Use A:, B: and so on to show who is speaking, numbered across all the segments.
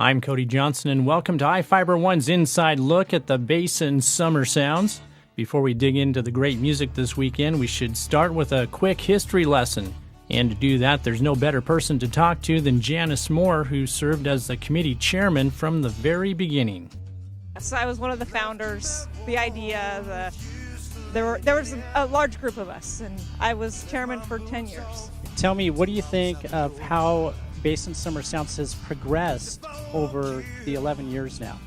A: I'm Cody Johnson, and welcome to iFiber One's Inside Look at the Basin Summer Sounds. Before we dig into the great music this weekend, we should start with a quick history lesson. And to do that, there's no better person to talk to than Janice Moore, who served as the committee chairman from the very beginning.
B: So I was one of the founders. The idea, there was a large group of us, and I was chairman for 10 years.
C: Tell me, what do you think of how Basin Summer Sounds has progressed over the 11 years now?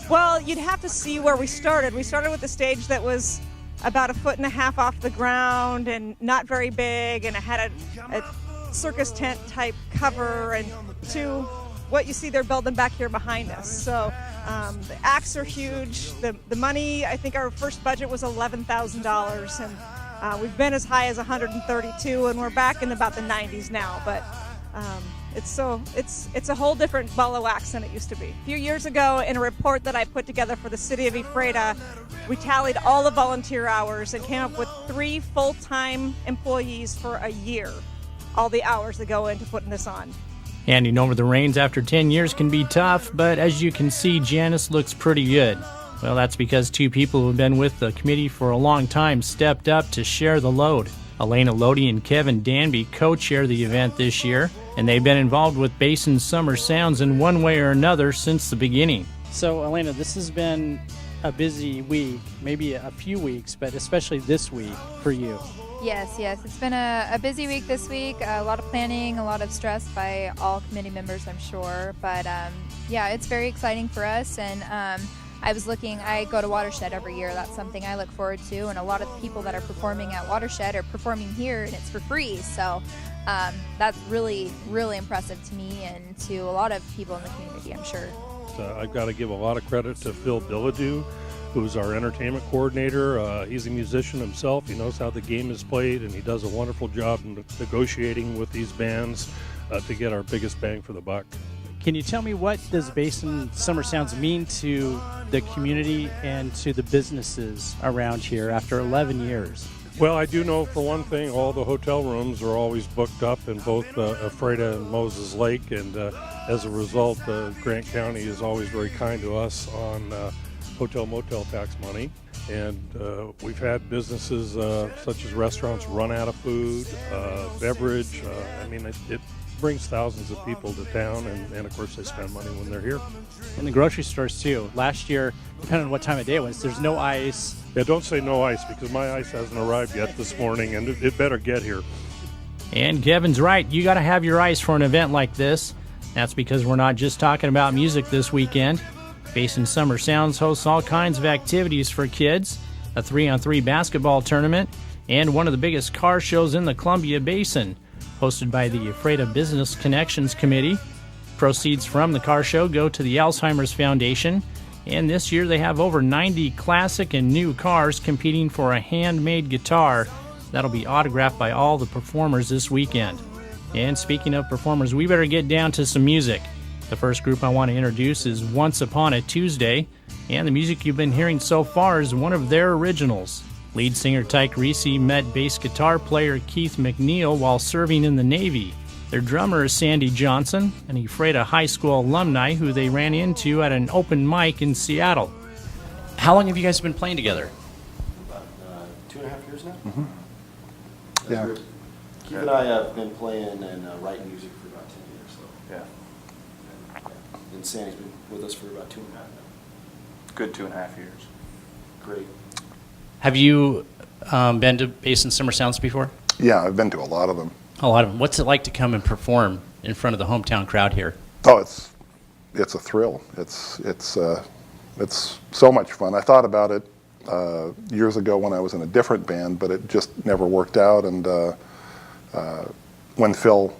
B: Well, you'd have to see where we started. We started with a stage that was about 1.5 feet off the ground and not very big, and it had a circus tent type cover, and to what you see they're building back here behind us. So the acts are huge. The money, I think our first budget was $11,000, and we've been as high as 132, and we're back in about the 90s now. But it's a whole different ball of wax than it used to be. A few years ago, in a report that I put together for the city of Ephrata, we tallied all the volunteer hours and came up with 3 full-time employees for a year, all the hours that go into putting this on.
A: Handing over the reins after 10 years can be tough, but as you can see, Janice looks pretty good. Well, that's because 2 people who have been with the committee for a long time stepped up to share the load. Elena Lodi and Kevin Danby co-chair the event this year, and they've been involved with Basin Summer Sounds in one way or another since the beginning.
C: So, Elena, this has been a busy week, maybe a few weeks, but especially this week for you.
D: Yes. It's been a busy week this week, a lot of planning, a lot of stress by all committee members, I'm sure. But, it's very exciting for us, and I go to Watershed every year. That's something I look forward to, and a lot of the people that are performing at Watershed are performing here, and it's for free. So that's really, really impressive to me and to a lot of people in the community, I'm sure.
E: I've got to give a lot of credit to Phil Billadu, who's our entertainment coordinator. He's a musician himself. He knows how the game is played, and he does a wonderful job in negotiating with these bands to get our biggest bang for the buck.
C: Can you tell me, what does Basin Summer Sounds mean to the community and to the businesses around here after 11 years?
E: Well, I do know for one thing, all the hotel rooms are always booked up in both Ephrata and Moses Lake, and as a result, Grant County is always very kind to us on hotel-motel tax money. And we've had businesses such as restaurants run out of food, beverage. It brings thousands of people to town, and of course they spend money when they're here.
C: In the grocery stores too. Last year, depending on what time of day it was, there's no ice.
E: Yeah, don't say no ice, because my ice hasn't arrived yet this morning, and it better get here.
A: And Kevin's right, you got to have your ice for an event like this. That's because we're not just talking about music this weekend. Basin Summer Sounds hosts all kinds of activities for kids, a 3-on-3 basketball tournament, and one of the biggest car shows in the Columbia Basin, hosted by the Ephrata Business Connections Committee. Proceeds from the car show go to the Alzheimer's Foundation, and this year they have over 90 classic and new cars competing for a handmade guitar that'll be autographed by all the performers this weekend. And speaking of performers, we better get down to some music. The first group I want to introduce is Once Upon a Tuesday, and the music you've been hearing so far is one of their originals. Lead singer Tyke Reese met bass guitar player Keith McNeil while serving in the Navy. Their drummer is Sandy Johnson, an Ephrata High School alumni who they ran into at an open mic in Seattle.
F: How long have you guys been playing together?
G: About 2.5 years now.
H: Mm-hmm. Yeah.
G: Keith and I have been playing and writing music for about 10 years. So.
H: Yeah.
G: And Sandy's been with us for about 2.5 now.
H: Good 2.5 years.
G: Great.
F: Have you been to Basin Summer Sounds before?
H: Yeah, I've been to a lot of them.
F: A lot of them. What's it like to come and perform in front of the hometown crowd here?
H: Oh, it's a thrill. It's so much fun. I thought about it years ago when I was in a different band, but it just never worked out. And when Phil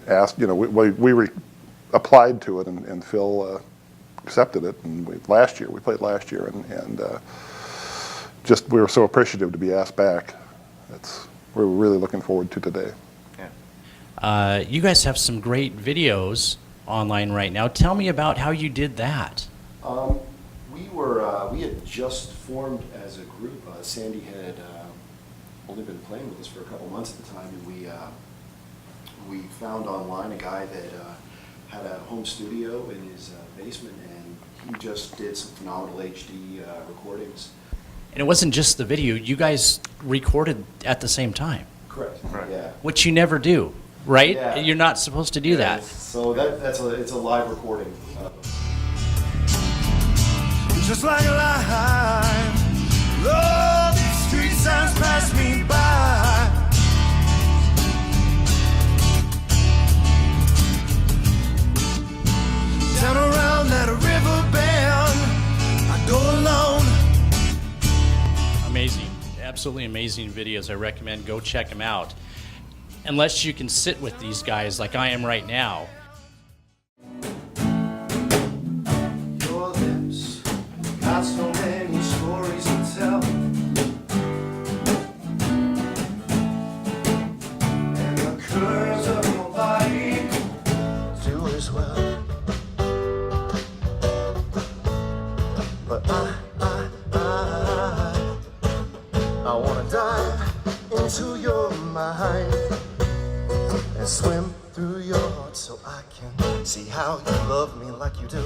H: asked, we applied to it, and Phil accepted it. And we played last year, and we were so appreciative to be asked back. We're really looking forward to today.
F: You guys have some great videos online right now. Tell me about how you did that.
G: We had just formed as a group. Sandy had only been playing with us for a couple months at the time, and we found online a guy that had a home studio in his basement, and he just did some phenomenal HD recordings.
F: And it wasn't just the video. You guys recorded at the same time,
G: Correct. Right. Yeah.
F: which you never do, right?
G: Yeah.
F: You're not supposed to do that.
G: So it's a live recording.
I: Just like a line, Lord, street signs pass me by. Down around that river bend, I go alone.
F: Amazing, absolutely amazing videos. I recommend go check them out. Unless you can sit with these guys like I am right now.
I: Your lips got so many stories to tell, and the curves of your body do as well. But I wanna dive into your mind and swim through your heart so I can see how you love me like you do.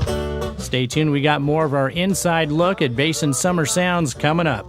A: Stay tuned. We got more of our inside look at Basin Summer Sounds coming up.